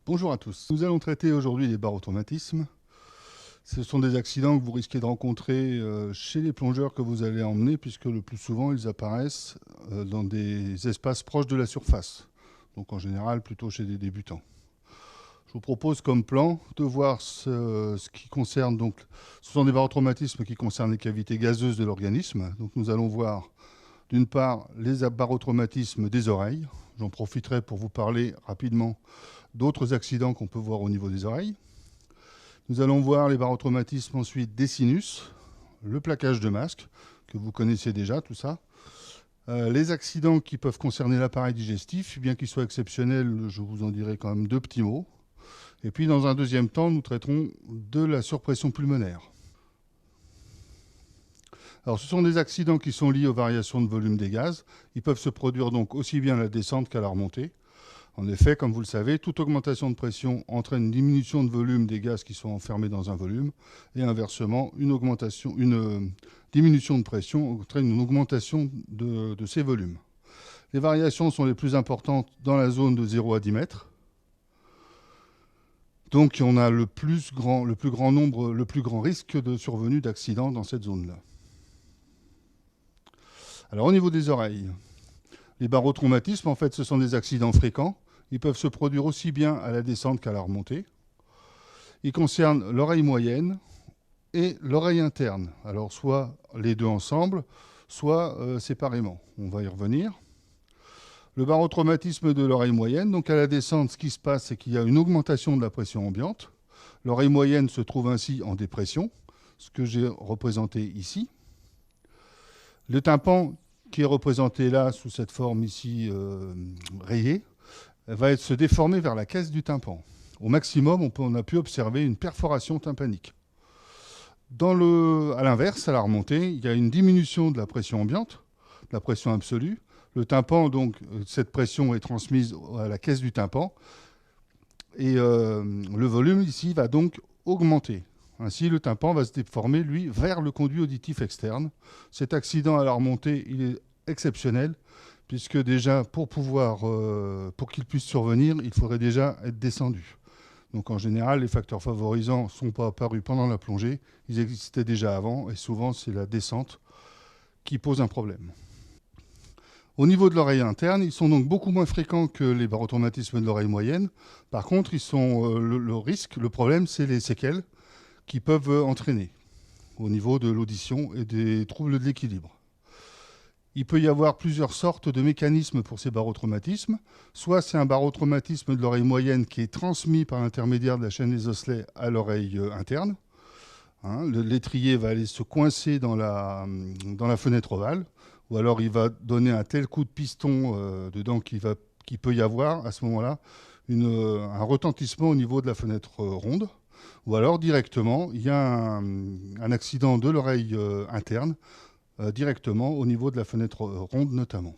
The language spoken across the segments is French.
Bonjour à tous. Nous allons traiter aujourd'hui les barotraumatismes. Ce sont des accidents que vous risquez de rencontrer chez les plongeurs que vous allez emmener, puisque le plus souvent ils apparaissent dans des espaces proches de la surface. Donc en général plutôt chez des débutants. Je vous propose comme plan de voir ce qui concerne donc. Ce sont des barotraumatismes qui concernent les cavités gazeuses de l'organisme. Donc nous allons voir d'une part les barotraumatismes des oreilles. J'en profiterai pour vous parler rapidement d'autres accidents qu'on peut voir au niveau des oreilles. Nous allons voir les barotraumatismes ensuite des sinus, le plaquage de masque, que vous connaissez déjà, tout ça. Les accidents qui peuvent concerner l'appareil digestif, bien qu'ils soient exceptionnels, je vous en dirai quand même deux petits mots. Et puis dans un deuxième temps, nous traiterons de la surpression pulmonaire. Alors ce sont des accidents qui sont liés aux variations de volume des gaz. Ils peuvent se produire donc aussi bien à la descente qu'à la remontée. En effet, comme vous le savez, toute augmentation de pression entraîne une diminution de volume des gaz qui sont enfermés dans un volume, et inversement, une diminution de pression entraîne une augmentation de ces volumes. Les variations sont les plus importantes dans la zone de 0 à 10 mètres. Donc on a le plus grand risque de survenue d'accidents dans cette zone-là. Alors au niveau des oreilles, les barotraumatismes, en fait, ce sont des accidents fréquents. Ils peuvent se produire aussi bien à la descente qu'à la remontée. Ils concernent l'oreille moyenne et l'oreille interne. Alors soit les deux ensemble, soit séparément. On va y revenir. Le barotraumatisme de l'oreille moyenne, donc à la descente, ce qui se passe, c'est qu'il y a une augmentation de la pression ambiante. L'oreille moyenne se trouve ainsi en dépression, ce que j'ai représenté ici. Le tympan, qui est représenté là sous cette forme ici rayée, va se déformer vers la caisse du tympan. Au maximum, on a pu observer une perforation tympanique. À l'inverse, à la remontée, il y a une diminution de la pression ambiante, de la pression absolue. Le tympan, donc, cette pression est transmise à la caisse du tympan. Et le volume ici va donc augmenter. Ainsi, le tympan va se déformer, lui, vers le conduit auditif externe. Cet accident à la remontée, il est exceptionnel, puisque déjà, pour qu'il puisse survenir, il faudrait déjà être descendu. Donc en général, les facteurs favorisants ne sont pas apparus pendant la plongée, ils existaient déjà avant, et souvent c'est la descente qui pose un problème. Au niveau de l'oreille interne, ils sont donc beaucoup moins fréquents que les barotraumatismes de l'oreille moyenne. Par contre, le problème, c'est les séquelles qui peuvent entraîner au niveau de l'audition et des troubles de l'équilibre. Il peut y avoir plusieurs sortes de mécanismes pour ces barotraumatismes. Soit c'est un barotraumatisme de l'oreille moyenne qui est transmis par l'intermédiaire de la chaîne des osselets à l'oreille interne. L'étrier va aller se coincer dans la fenêtre ovale, ou alors il va donner un tel coup de piston dedans qu'il peut y avoir à ce moment-là un retentissement au niveau de la fenêtre ronde. Ou alors directement, il y a un accident de l'oreille interne, directement au niveau de la fenêtre ronde notamment.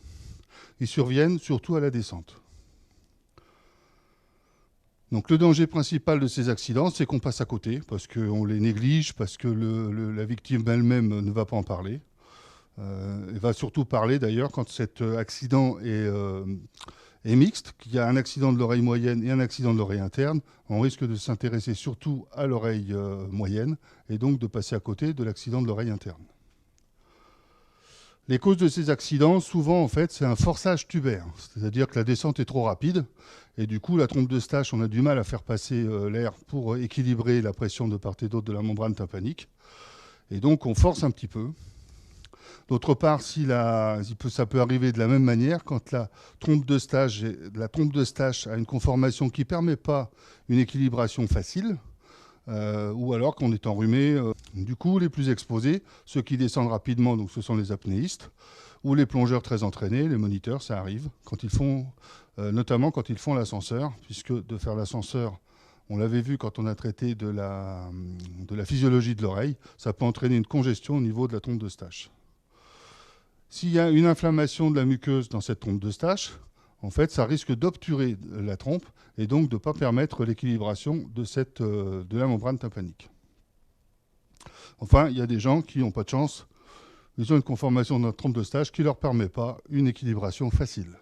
Ils surviennent surtout à la descente. Donc le danger principal de ces accidents, c'est qu'on passe à côté, parce qu'on les néglige, parce que la victime elle-même ne va pas en parler. Elle va surtout parler d'ailleurs quand cet accident est mixte, qu'il y a un accident de l'oreille moyenne et un accident de l'oreille interne. On risque de s'intéresser surtout à l'oreille moyenne et donc de passer à côté de l'accident de l'oreille interne. Les causes de ces accidents, souvent, en fait, c'est un forçage tubaire. C'est-à-dire que la descente est trop rapide. Et du coup, la trompe d'Eustache, on a du mal à faire passer l'air pour équilibrer la pression de part et d'autre de la membrane tympanique. Et donc, on force un petit peu. D'autre part, ça peut arriver de la même manière quand la trompe d'Eustache a une conformation qui ne permet pas une équilibration facile. Ou alors qu'on est enrhumé. Du coup, les plus exposés, ceux qui descendent rapidement, donc ce sont les apnéistes, ou les plongeurs très entraînés, les moniteurs, ça arrive, notamment quand ils font l'ascenseur, puisque de faire l'ascenseur, on l'avait vu quand on a traité de la physiologie de l'oreille, ça peut entraîner une congestion au niveau de la trompe d'Eustache. S'il y a une inflammation de la muqueuse dans cette trompe d'Eustache, en fait, ça risque d'obturer la trompe et donc de ne pas permettre l'équilibration de la membrane tympanique. Enfin, il y a des gens qui n'ont pas de chance. Ils ont une conformation de notre trompe d'Eustache qui ne leur permet pas une équilibration facile.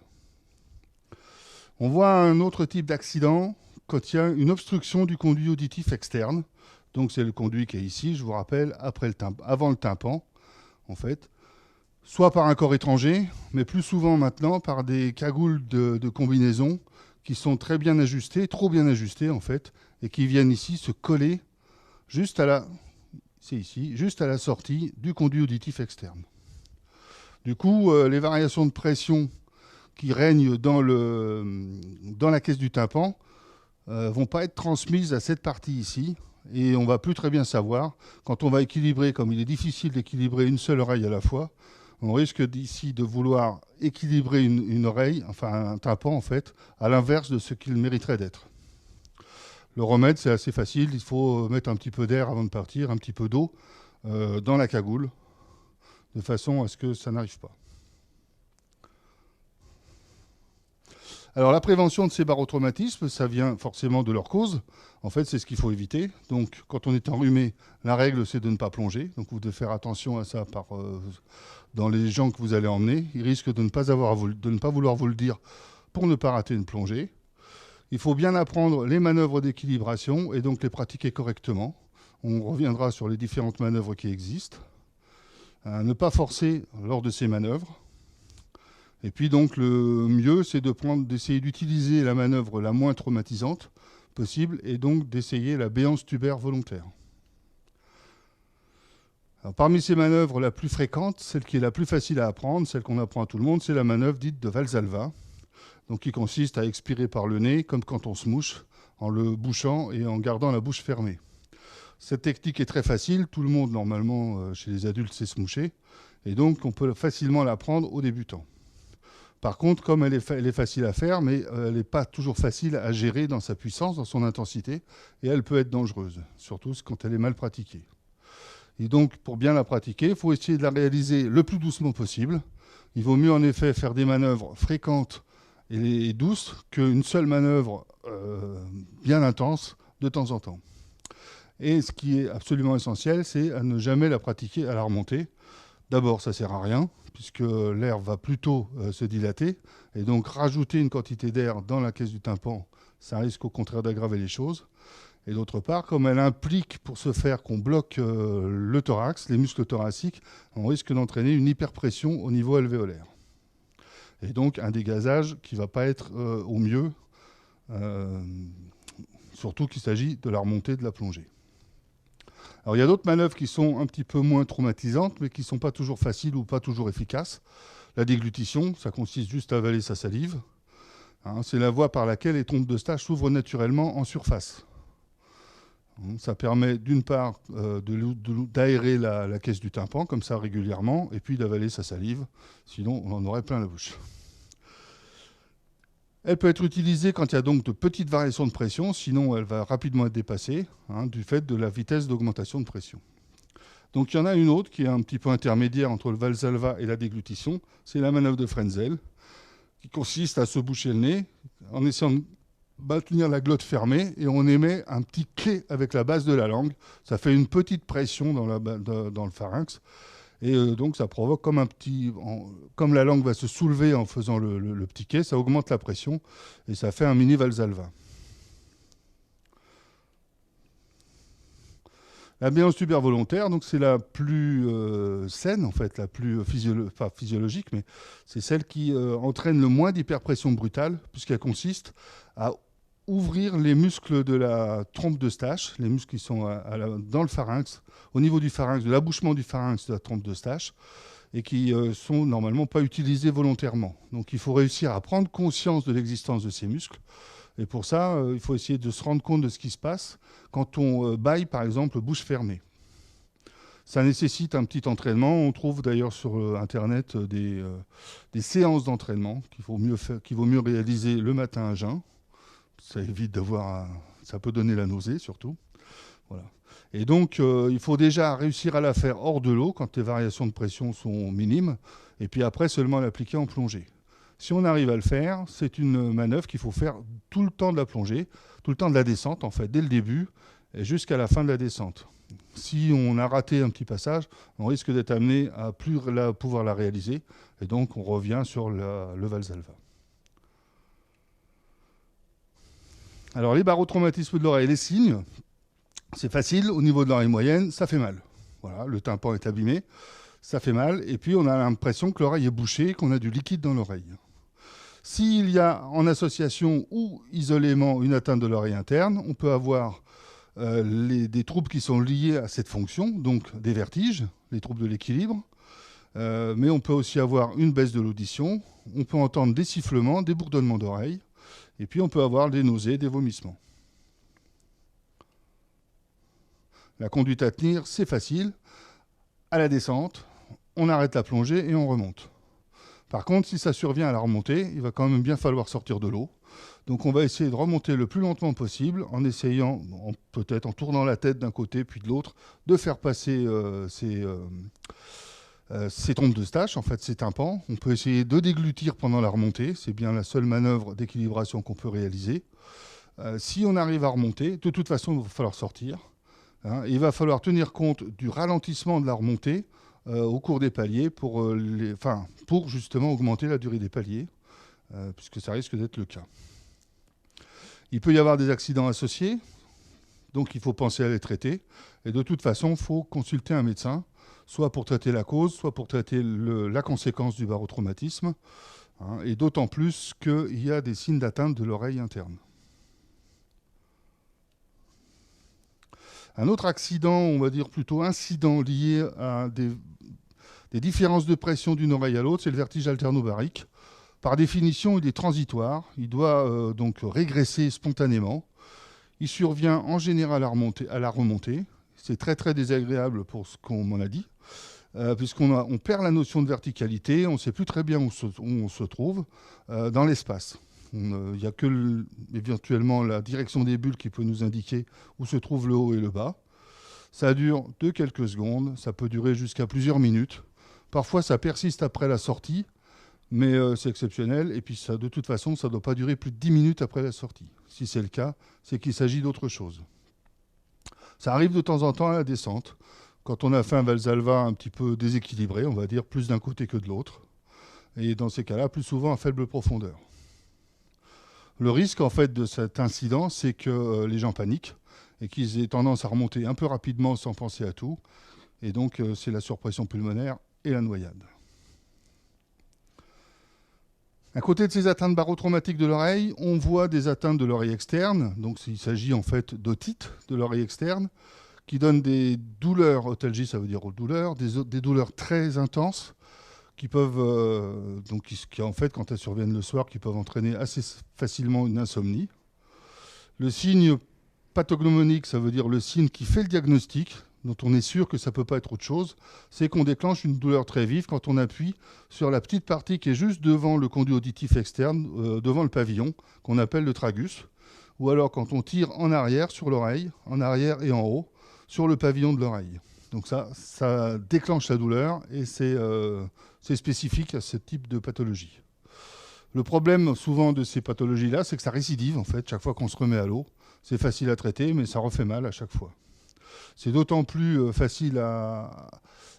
On voit un autre type d'accident quand il y a une obstruction du conduit auditif externe. Donc c'est le conduit qui est ici, je vous rappelle, avant le tympan, en fait. Soit par un corps étranger, mais plus souvent maintenant par des cagoules de combinaison qui sont très bien ajustées, trop bien ajustées en fait, et qui viennent ici se coller juste à la sortie du conduit auditif externe. Du coup, les variations de pression qui règnent dans la caisse du tympan vont pas être transmises à cette partie ici, et on va plus très bien savoir, quand on va équilibrer, comme il est difficile d'équilibrer une seule oreille à la fois, on risque d'ici de vouloir équilibrer une oreille, enfin un tympan en fait, à l'inverse de ce qu'il mériterait d'être. Le remède, c'est assez facile, il faut mettre un petit peu d'air avant de partir, un petit peu d'eau dans la cagoule, de façon à ce que ça n'arrive pas. Alors la prévention de ces barotraumatismes, ça vient forcément de leur cause. En fait, c'est ce qu'il faut éviter. Donc quand on est enrhumé, la règle c'est de ne pas plonger. Donc vous devez faire attention à ça dans les gens que vous allez emmener. Ils risquent de ne pas vouloir vous le dire pour ne pas rater une plongée. Il faut bien apprendre les manœuvres d'équilibration et donc les pratiquer correctement. On reviendra sur les différentes manœuvres qui existent. Ne pas forcer lors de ces manœuvres. Et puis donc le mieux, c'est d'essayer d'utiliser la manœuvre la moins traumatisante possible et donc d'essayer la béance tubaire volontaire. Alors, parmi ces manœuvres, la plus fréquente, celle qui est la plus facile à apprendre, celle qu'on apprend à tout le monde, c'est la manœuvre dite de Valsalva, donc qui consiste à expirer par le nez, comme quand on se mouche, en le bouchant et en gardant la bouche fermée. Cette technique est très facile, tout le monde normalement chez les adultes sait se moucher, et donc on peut facilement l'apprendre aux débutants. Par contre, comme elle est facile à faire, mais elle n'est pas toujours facile à gérer dans sa puissance, dans son intensité, et elle peut être dangereuse, surtout quand elle est mal pratiquée. Et donc, pour bien la pratiquer, il faut essayer de la réaliser le plus doucement possible. Il vaut mieux en effet faire des manœuvres fréquentes et douces qu'une seule manœuvre bien intense de temps en temps. Et ce qui est absolument essentiel, c'est à ne jamais la pratiquer à la remontée. D'abord, ça ne sert à rien, puisque l'air va plutôt se dilater. Et donc, rajouter une quantité d'air dans la caisse du tympan, ça risque au contraire d'aggraver les choses. Et d'autre part, comme elle implique pour ce faire qu'on bloque le thorax, les muscles thoraciques, on risque d'entraîner une hyperpression au niveau alvéolaire. Et donc, un dégazage qui ne va pas être au mieux, surtout qu'il s'agit de la remontée de la plongée. Alors, il y a d'autres manœuvres qui sont un petit peu moins traumatisantes, mais qui ne sont pas toujours faciles ou pas toujours efficaces. La déglutition, ça consiste juste à avaler sa salive. C'est la voie par laquelle les trompes d'Eustache s'ouvrent naturellement en surface. Ça permet d'une part d'aérer la caisse du tympan, comme ça régulièrement, et puis d'avaler sa salive, sinon on en aurait plein la bouche. Elle peut être utilisée quand il y a donc de petites variations de pression, sinon elle va rapidement être dépassée du fait de la vitesse d'augmentation de pression. Donc il y en a une autre qui est un petit peu intermédiaire entre le Valsalva et la déglutition, c'est la manœuvre de Frenzel, qui consiste à se boucher le nez en essayant de maintenir la glotte fermée et on émet un petit quai avec la base de la langue. Ça fait une petite pression dans le pharynx. Et donc ça provoque comme la langue va se soulever en faisant le petit quai, ça augmente la pression et ça fait un mini Valsalva. La béance tubaire volontaire, donc c'est la plus saine en fait, la plus pas physiologique, mais c'est celle qui entraîne le moins d'hyperpression brutale, puisqu'elle consiste à ouvrir les muscles de la trompe d'Eustache, les muscles qui sont dans le pharynx, au niveau du pharynx, de l'abouchement du pharynx de la trompe d'Eustache, et qui sont normalement pas utilisés volontairement. Donc il faut réussir à prendre conscience de l'existence de ces muscles. Et pour ça, il faut essayer de se rendre compte de ce qui se passe quand on bâille, par exemple, bouche fermée. Ça nécessite un petit entraînement. On trouve d'ailleurs sur Internet des séances d'entraînement qu'il vaut mieux réaliser le matin à jeun. Ça évite ça peut donner la nausée surtout. Voilà. Et donc, il faut déjà réussir à la faire hors de l'eau quand les variations de pression sont minimes, et puis après seulement l'appliquer en plongée. Si on arrive à le faire, c'est une manœuvre qu'il faut faire tout le temps de la plongée, tout le temps de la descente en fait, dès le début et jusqu'à la fin de la descente. Si on a raté un petit passage, on risque d'être amené à plus pouvoir la réaliser, et donc on revient sur le Valsalva. Alors les barotraumatismes de l'oreille, les signes, c'est facile, au niveau de l'oreille moyenne, ça fait mal. Voilà, le tympan est abîmé, ça fait mal, et puis on a l'impression que l'oreille est bouchée, qu'on a du liquide dans l'oreille. S'il y a en association ou isolément une atteinte de l'oreille interne, on peut avoir des troubles qui sont liés à cette fonction, donc des vertiges, les troubles de l'équilibre, mais on peut aussi avoir une baisse de l'audition, on peut entendre des sifflements, des bourdonnements d'oreilles, et puis on peut avoir des nausées, des vomissements. La conduite à tenir, c'est facile. À la descente, on arrête la plongée et on remonte. Par contre, si ça survient à la remontée, il va quand même bien falloir sortir de l'eau. Donc on va essayer de remonter le plus lentement possible en essayant, peut-être en tournant la tête d'un côté puis de l'autre, de faire passer ces trompes de Eustache, en fait ces tympans. On peut essayer de déglutir pendant la remontée, c'est bien la seule manœuvre d'équilibration qu'on peut réaliser. Si on arrive à remonter, de toute façon il va falloir sortir. Il va falloir tenir compte du ralentissement de la remontée au cours des paliers pour justement augmenter la durée des paliers, puisque ça risque d'être le cas. Il peut y avoir des accidents associés, donc il faut penser à les traiter. Et de toute façon, il faut consulter un médecin, soit pour traiter la cause, soit pour traiter la conséquence du barotraumatisme, et d'autant plus qu'il y a des signes d'atteinte de l'oreille interne. Un autre accident, on va dire plutôt incident lié à des différences de pression d'une oreille à l'autre, c'est le vertige alternobarique. Par définition, il est transitoire, il doit donc régresser spontanément. Il survient en général à la remontée. C'est très très désagréable pour ce qu'on m'en a dit, puisqu'on perd la notion de verticalité, on ne sait plus très bien où on se trouve dans l'espace. Il n'y a que éventuellement la direction des bulles qui peut nous indiquer où se trouve le haut et le bas. Ça dure de quelques secondes, ça peut durer jusqu'à plusieurs minutes. Parfois, ça persiste après la sortie, mais c'est exceptionnel. Et puis, de toute façon, ça ne doit pas durer plus de 10 minutes après la sortie. Si c'est le cas, c'est qu'il s'agit d'autre chose. Ça arrive de temps en temps à la descente, quand on a fait un Valsalva un petit peu déséquilibré, on va dire plus d'un côté que de l'autre. Et dans ces cas-là, plus souvent à faible profondeur. Le risque, en fait, de cet incident, c'est que les gens paniquent et qu'ils aient tendance à remonter un peu rapidement sans penser à tout. Et donc, c'est la surpression pulmonaire et la noyade. À côté de ces atteintes barotraumatiques de l'oreille, on voit des atteintes de l'oreille externe. Donc, il s'agit en fait d'otite de l'oreille externe qui donnent des douleurs, otalgie ça veut dire douleurs, des douleurs très intenses qui peuvent, qui en fait, quand elles surviennent le soir, qui peuvent entraîner assez facilement une insomnie. Le signe pathognomonique, ça veut dire le signe qui fait le diagnostic, dont on est sûr que ça ne peut pas être autre chose, c'est qu'on déclenche une douleur très vive quand on appuie sur la petite partie qui est juste devant le conduit auditif externe, devant le pavillon, qu'on appelle le tragus, ou alors quand on tire en arrière sur l'oreille, en arrière et en haut, sur le pavillon de l'oreille. Donc ça déclenche la douleur et c'est spécifique à ce type de pathologie. Le problème souvent de ces pathologies-là, c'est que ça récidive en fait chaque fois qu'on se remet à l'eau. C'est facile à traiter, mais ça refait mal à chaque fois. C'est d'autant plus facile à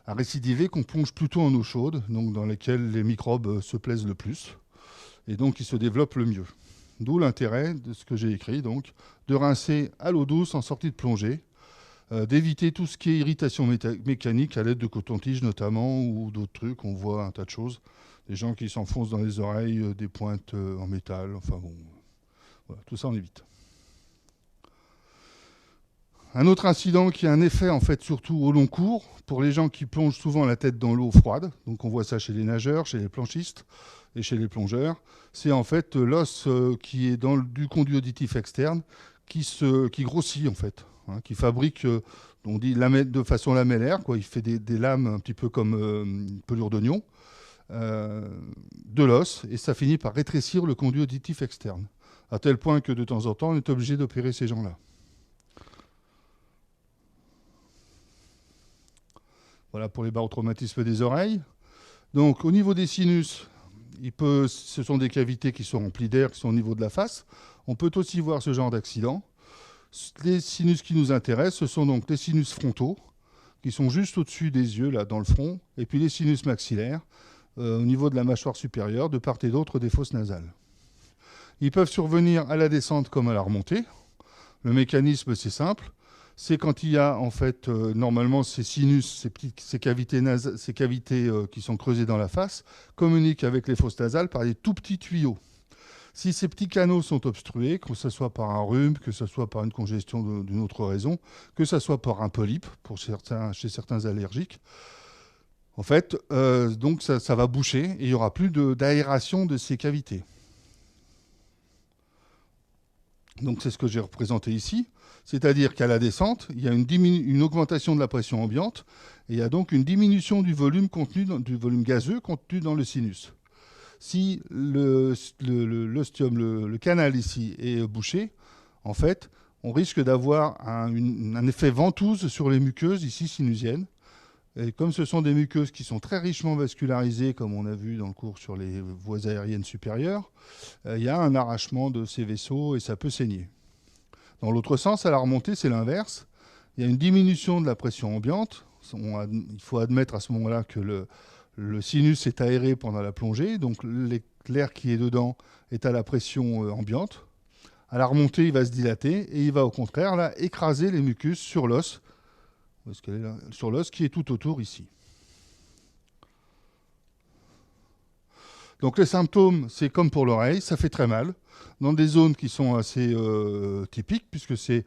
récidiver qu'on plonge plutôt en eau chaude, donc dans laquelle les microbes se plaisent le plus, et donc ils se développent le mieux. D'où l'intérêt de ce que j'ai écrit, donc, de rincer à l'eau douce en sortie de plongée, d'éviter tout ce qui est irritation mécanique à l'aide de coton-tige notamment, ou d'autres trucs, on voit un tas de choses. Des gens qui s'enfoncent dans les oreilles, des pointes en métal, enfin bon, voilà, tout ça on évite. Un autre incident qui a un effet en fait surtout au long cours, pour les gens qui plongent souvent la tête dans l'eau froide, donc on voit ça chez les nageurs, chez les planchistes et chez les plongeurs, c'est en fait l'os qui est du conduit auditif externe qui grossit en fait, qui fabrique, on dit de façon lamellaire, quoi, il fait des lames un petit peu comme une pelure d'oignon, de l'os, et ça finit par rétrécir le conduit auditif externe, à tel point que de temps en temps on est obligé d'opérer ces gens-là. Voilà pour les barotraumatismes des oreilles. Donc au niveau des sinus, ce sont des cavités qui sont remplies d'air, qui sont au niveau de la face. On peut aussi voir ce genre d'accident. Les sinus qui nous intéressent, ce sont donc les sinus frontaux, qui sont juste au-dessus des yeux, là, dans le front, et puis les sinus maxillaires, au niveau de la mâchoire supérieure, de part et d'autre des fosses nasales. Ils peuvent survenir à la descente comme à la remontée. Le mécanisme, c'est simple. C'est quand il y a, en fait, normalement, ces sinus, ces cavités, qui sont creusées dans la face, communiquent avec les fosses nasales par des tout petits tuyaux. Si ces petits canaux sont obstrués, que ce soit par un rhume, que ce soit par une congestion d'une autre raison, que ce soit par un polype, chez certains allergiques, en fait, donc ça va boucher et il n'y aura plus d'aération de ces cavités. Donc c'est ce que j'ai représenté ici. C'est-à-dire qu'à la descente, il y a une augmentation de la pression ambiante et il y a donc une diminution du volume gazeux contenu dans le sinus. Si l'ostium, le canal ici est bouché, en fait, on risque d'avoir un effet ventouse sur les muqueuses ici sinusiennes. Et comme ce sont des muqueuses qui sont très richement vascularisées, comme on a vu dans le cours sur les voies aériennes supérieures, il y a un arrachement de ces vaisseaux et ça peut saigner. Dans l'autre sens, à la remontée, c'est l'inverse. Il y a une diminution de la pression ambiante. Il faut admettre à ce moment-là que le sinus est aéré pendant la plongée, donc l'air qui est dedans est à la pression ambiante. À la remontée, il va se dilater et il va au contraire là, écraser les mucus sur l'os, sur l'os qui est tout autour ici. Donc les symptômes, c'est comme pour l'oreille, ça fait très mal, dans des zones qui sont assez typiques, puisque c'est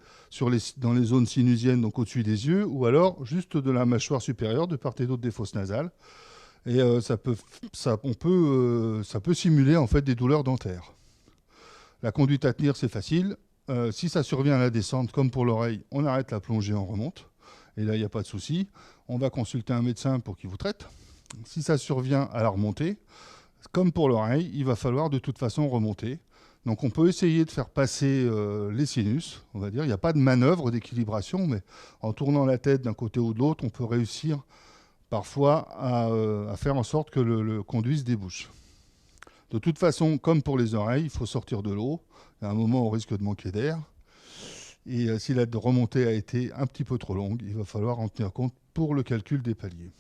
dans les zones sinusiennes, donc au-dessus des yeux, ou alors juste de la mâchoire supérieure, de part et d'autre des fosses nasales. Et ça peut simuler en fait des douleurs dentaires. La conduite à tenir, c'est facile. Si ça survient à la descente, comme pour l'oreille, on arrête la plongée, on remonte. Et là, il n'y a pas de souci. On va consulter un médecin pour qu'il vous traite. Si ça survient à la remontée, comme pour l'oreille, il va falloir de toute façon remonter. Donc on peut essayer de faire passer les sinus, on va dire. Il n'y a pas de manœuvre d'équilibration, mais en tournant la tête d'un côté ou de l'autre, on peut réussir parfois à faire en sorte que le conduit se débouche. De toute façon, comme pour les oreilles, il faut sortir de l'eau. À un moment, on risque de manquer d'air. Et si la remontée a été un petit peu trop longue, il va falloir en tenir compte pour le calcul des paliers.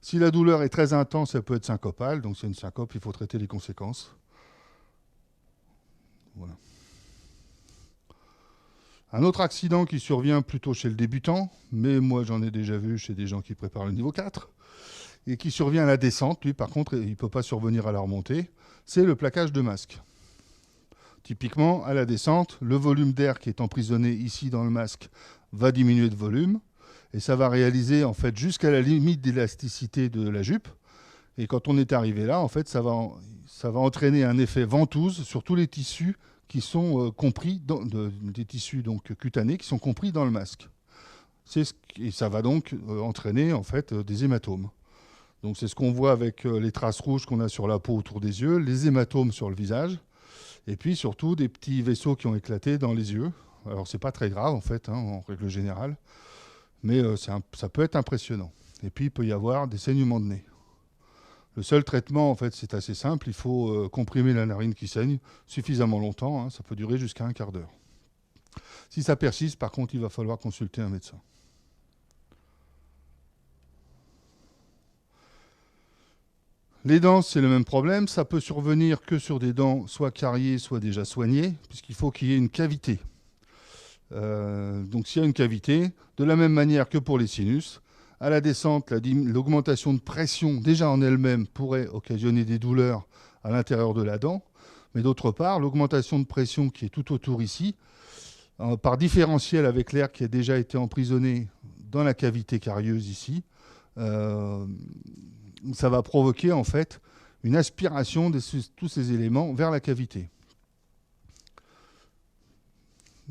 Si la douleur est très intense, elle peut être syncopale. Donc c'est une syncope, il faut traiter les conséquences. Voilà. Un autre accident qui survient plutôt chez le débutant, mais moi j'en ai déjà vu chez des gens qui préparent le niveau 4, et qui survient à la descente, lui par contre il ne peut pas survenir à la remontée, c'est le plaquage de masque. Typiquement, à la descente, le volume d'air qui est emprisonné ici dans le masque va diminuer de volume, et ça va réaliser en fait jusqu'à la limite d'élasticité de la jupe. Et quand on est arrivé là, en fait, ça va entraîner un effet ventouse sur tous les tissus qui sont compris, des tissus donc cutanés qui sont compris dans le masque. Et ça va donc entraîner en fait des hématomes. Donc c'est ce qu'on voit avec les traces rouges qu'on a sur la peau autour des yeux, les hématomes sur le visage, et puis surtout des petits vaisseaux qui ont éclaté dans les yeux. Alors c'est pas très grave en fait, hein, en règle générale, mais ça peut être impressionnant. Et puis il peut y avoir des saignements de nez. Le seul traitement, en fait, c'est assez simple. Il faut comprimer la narine qui saigne suffisamment longtemps. Hein, ça peut durer jusqu'à un quart d'heure. Si ça persiste, par contre, il va falloir consulter un médecin. Les dents, c'est le même problème. Ça peut survenir que sur des dents soit cariées, soit déjà soignées, puisqu'il faut qu'il y ait une cavité. Donc s'il y a une cavité, de la même manière que pour les sinus, à la descente, l'augmentation de pression déjà en elle-même pourrait occasionner des douleurs à l'intérieur de la dent. Mais d'autre part, l'augmentation de pression qui est tout autour ici, par différentiel avec l'air qui a déjà été emprisonné dans la cavité carieuse ici, ça va provoquer en fait une aspiration de tous ces éléments vers la cavité.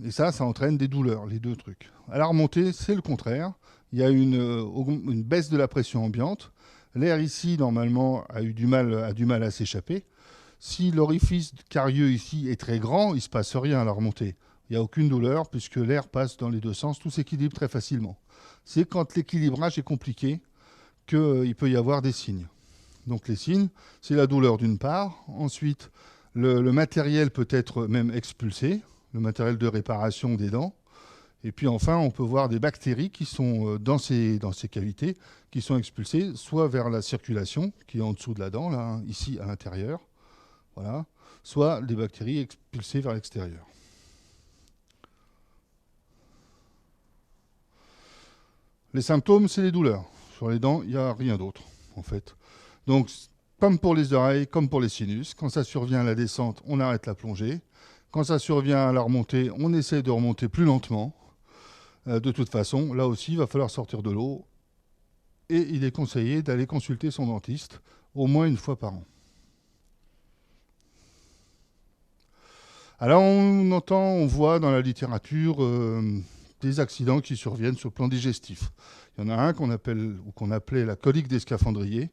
Et ça entraîne des douleurs, les deux trucs. À la remontée, c'est le contraire. Il y a une baisse de la pression ambiante. L'air ici, normalement, a du mal à s'échapper. Si l'orifice carieux ici est très grand, il ne se passe rien à la remontée. Il n'y a aucune douleur puisque l'air passe dans les deux sens, tout s'équilibre très facilement. C'est quand l'équilibrage est compliqué qu'il peut y avoir des signes. Donc les signes, c'est la douleur d'une part. Ensuite, le matériel peut être même expulsé, le matériel de réparation des dents. Et puis enfin, on peut voir des bactéries qui sont dans ces cavités, qui sont expulsées soit vers la circulation, qui est en dessous de la dent, là, ici à l'intérieur, voilà, soit des bactéries expulsées vers l'extérieur. Les symptômes, c'est les douleurs. Sur les dents, il n'y a rien d'autre, en fait. Donc, comme pour les oreilles, comme pour les sinus, quand ça survient à la descente, on arrête la plongée. Quand ça survient à la remontée, on essaie de remonter plus lentement. De toute façon, là aussi, il va falloir sortir de l'eau. Et il est conseillé d'aller consulter son dentiste au moins une fois par an. Alors, on voit dans la littérature des accidents qui surviennent sur le plan digestif. Il y en a un qu'on appelait la colique des scaphandriers,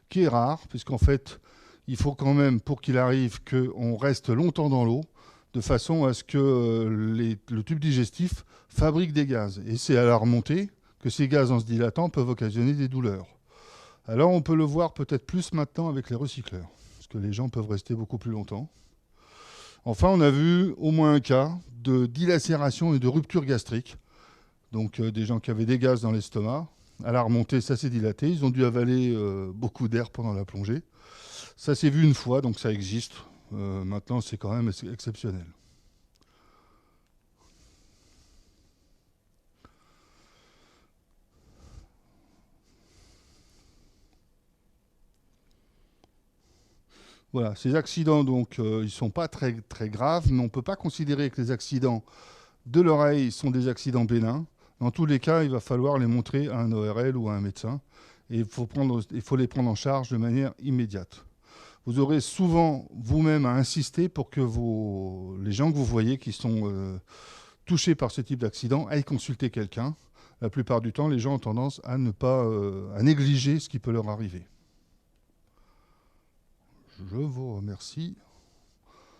qui est rare, puisqu'en fait, il faut quand même, pour qu'il arrive, qu'on reste longtemps dans l'eau, de façon à ce que le tube digestif fabrique des gaz. Et c'est à la remontée que ces gaz, en se dilatant, peuvent occasionner des douleurs. Alors, on peut le voir peut-être plus maintenant avec les recycleurs, parce que les gens peuvent rester beaucoup plus longtemps. Enfin, on a vu au moins un cas de dilacération et de rupture gastrique. Donc des gens qui avaient des gaz dans l'estomac. À la remontée, ça s'est dilaté. Ils ont dû avaler beaucoup d'air pendant la plongée. Ça s'est vu une fois, donc ça existe. Maintenant, c'est quand même exceptionnel. Voilà, ces accidents, donc, ils ne sont pas très, très graves, mais on ne peut pas considérer que les accidents de l'oreille sont des accidents bénins. Dans tous les cas, il va falloir les montrer à un ORL ou à un médecin. Et il faut les prendre en charge de manière immédiate. Vous aurez souvent vous-même à insister pour que les gens que vous voyez qui sont touchés par ce type d'accident aillent consulter quelqu'un. La plupart du temps, les gens ont tendance à ne pas à négliger ce qui peut leur arriver. Je vous remercie.